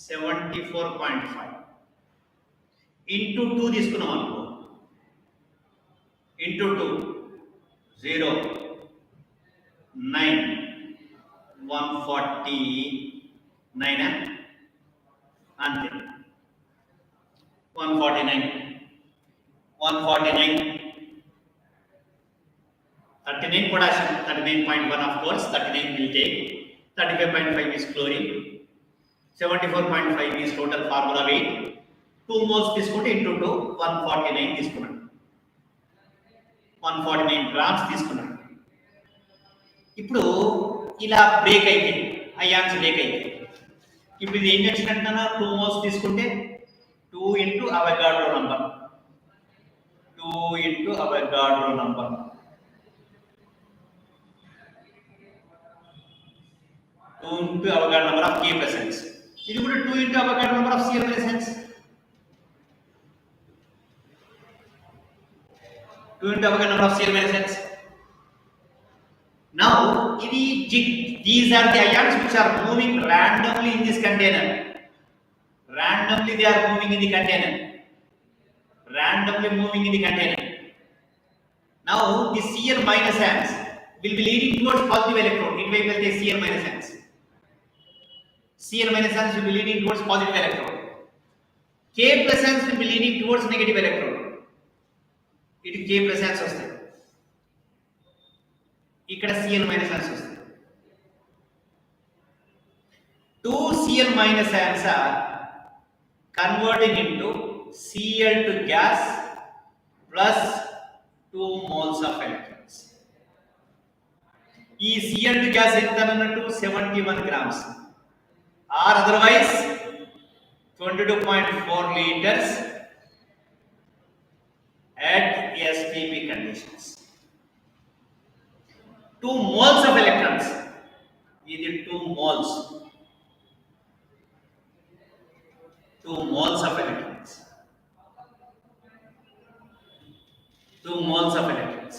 74.5 into 2 తీసుకున్నాం అనుకో into 2 0 9 149 అంతే 149 39 potassium 39.1 of course 39 will take 35.5 is chlorine 74.5 is total formula weight 2 moles తీసుకుంటే into 2 149 తీసుకున్నాను 149 grams తీసుకున్నాను ఇప్పుడు ఇలా బ్రేక్ అయితే అయాన్స్ బ్రేక్ అయితే ఇప్పుడు ఇది ఏం చేసినట్టున్నా 2 moles తీసుకుంటే 2 into Avogadro number 2 into Avogadro number 2 into Avogadro number of K presence ఇది కూడా 2 into Avogadro number of Cl presence 2 into Avogadro number of Cl presence. Now these are the ions which are moving randomly in this container. Randomly they are moving in the container. Now the Cl minus ions will be leading towards positive electron. It will be Cl minus ions. Cl minus ions will be leading towards positive electron. K plus ions will be leading towards negative electron. It K plus ions వస్తాయి. ఇక్కడ Cl minus ions వస్తాయి. 2 Cl minus ions are converting into Cl to gas plus 2 moles of electrons. ఈ Cl to gas ఎంత అన్నట్టు 71 grams or otherwise 22.4 liters at STP conditions. 2 moles of electrons. ఇది 2 moles. 2 moles of electrons. 2 moles of electrons.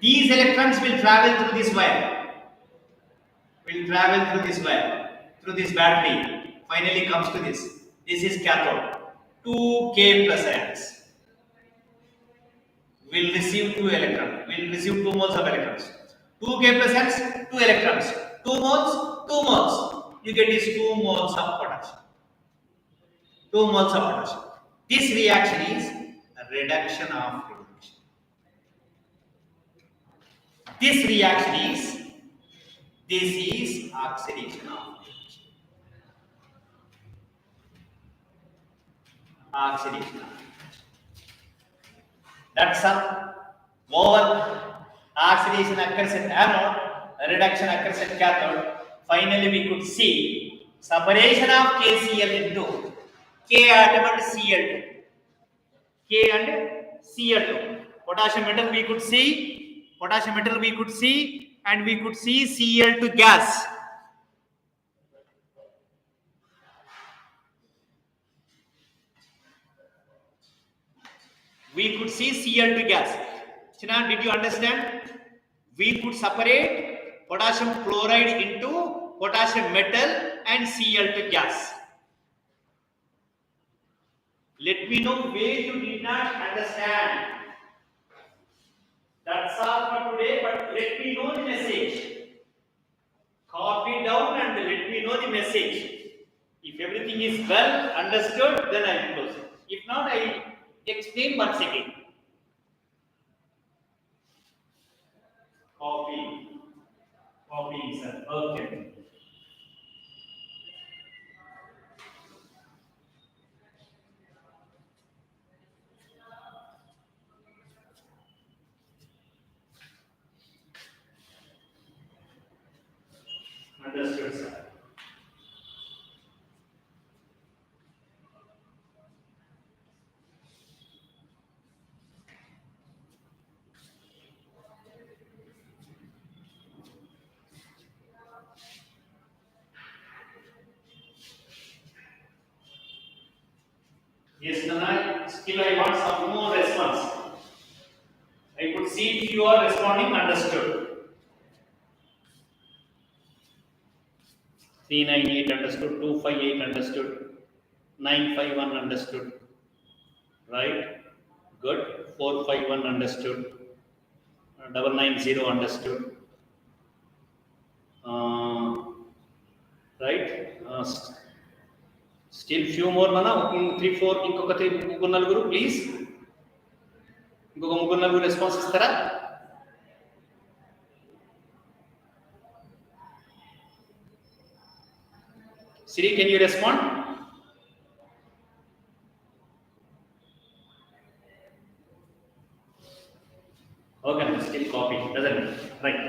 These electrons will travel through this wire. Through this battery. Finally comes to this. This is cathode. 2K plus ions. Will receive 2 electrons. Will receive 2 moles of electrons. 2K plus ions, 2 electrons. 2 moles, 2 moles. You get these 2 moles of potassium. 2 moles of potassium. This reaction is a reduction of reduction. This reaction is oxidation of reduction. Oxidation of reduction. That's all. Over oxidation occurs at anode, reduction occurs at cathode. Finally, we could see separation of KCl into K atom and Cl2. K and Cl2. Potassium metal we could see, and we could see Cl2 gas. We could see Cl2 gas. Chinan, did you understand? We could separate potassium chloride into potassium metal and Cl2 gas. Let me know where you did not understand. That's all for today, but let me know the message. Copy down and let me know the message. If everything is well understood, then I will close it. If not, I explain once again. Copy, sir. Okay. Understood, sir. Yes, Nana, still I want some more response. I could see if you are responding. Understood. 398 understood. 258 understood. 951 understood. Right? Good. 451 understood. 990 understood. Right? Still few more, Nana. 3, 4. ఇంకొక ముగ్గురు నలుగురు please. ఇంకొక ముగ్గురు నలుగురు response ఇస్తారా? Siri, can you respond? Okay, still copy, doesn't it? Right.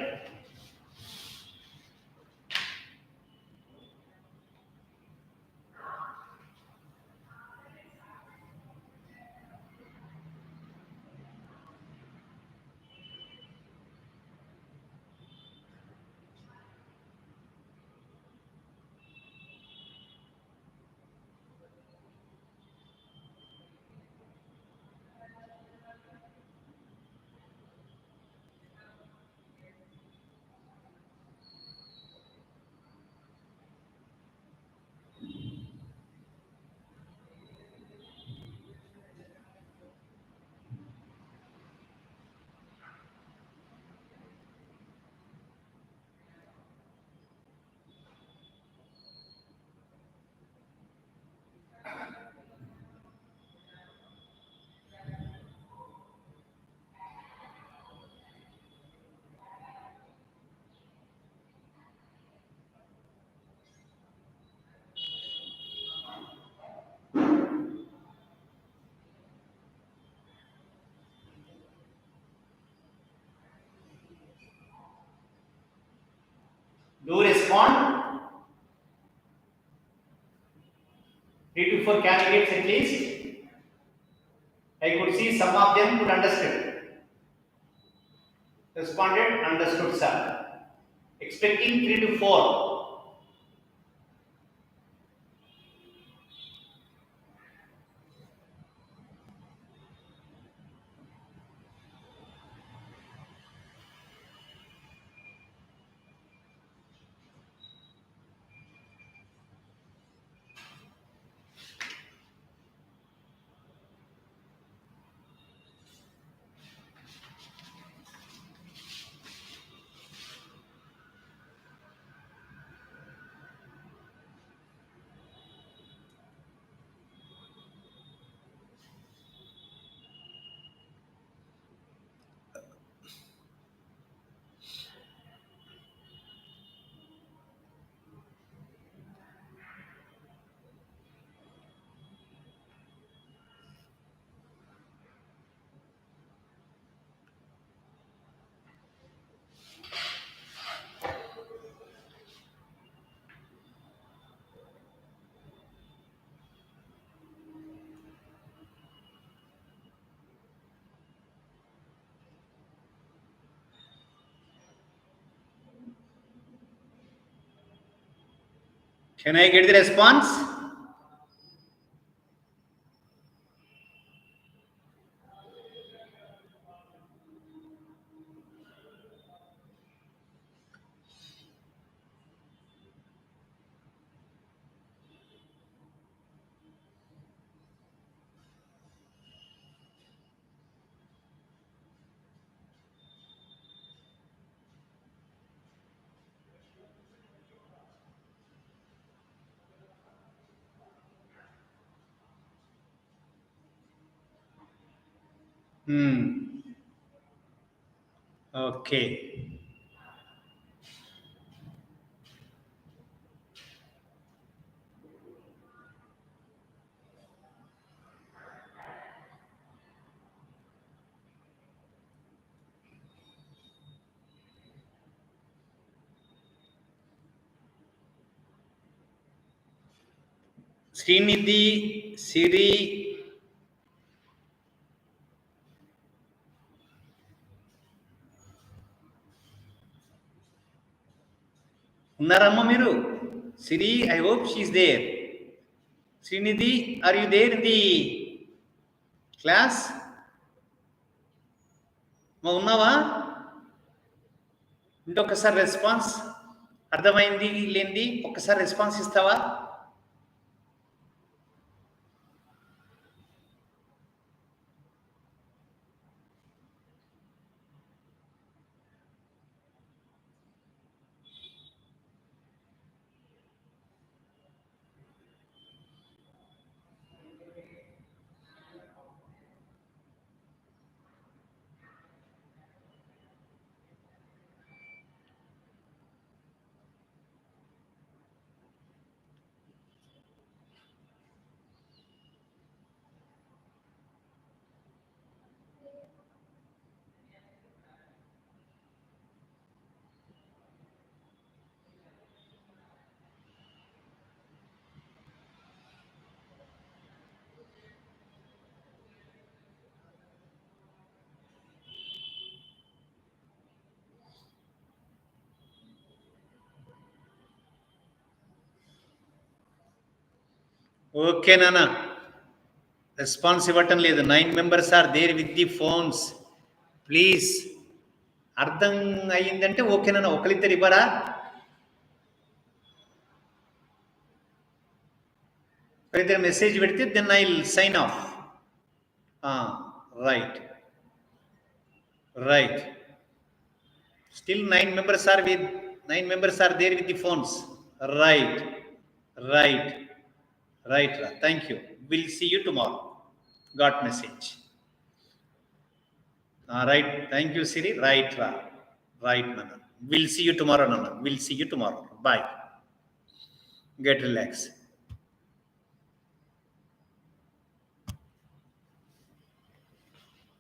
Do respond. 3 to 4 candidates at least. I could see some of them could understand. Responded, understood, sir. Expecting 3 to 4. Can I get the response? Okay. Srinidhi, Siri, ఉన్నారమ్మ మీరు? Siri, I hope she is there. Srinidhi, are you there in the class? మా ఉన్నావా? అంటే ఒక్కసారి response అర్థమైంది లేనిది ఒక్కసారి response ఇస్తావా? Okay నాన్న, రెస్పాన్స్ ఇవ్వటం లేదు. 9 members are there with the phones. Please అర్థం అయ్యిందంటే ఓకేనా? ఒకరిద్దరు ఇవ్వరా? ఒకరిద్దరు మెసేజ్ పెడితే then I will sign off. Right right. Still 9 members are there with the phones. Right. Thank you. We'll see you tomorrow. Got message. Right. Thank you, Siri. Right, Nana. We'll see you tomorrow, Nana. We'll see you tomorrow. Bye. Get relaxed.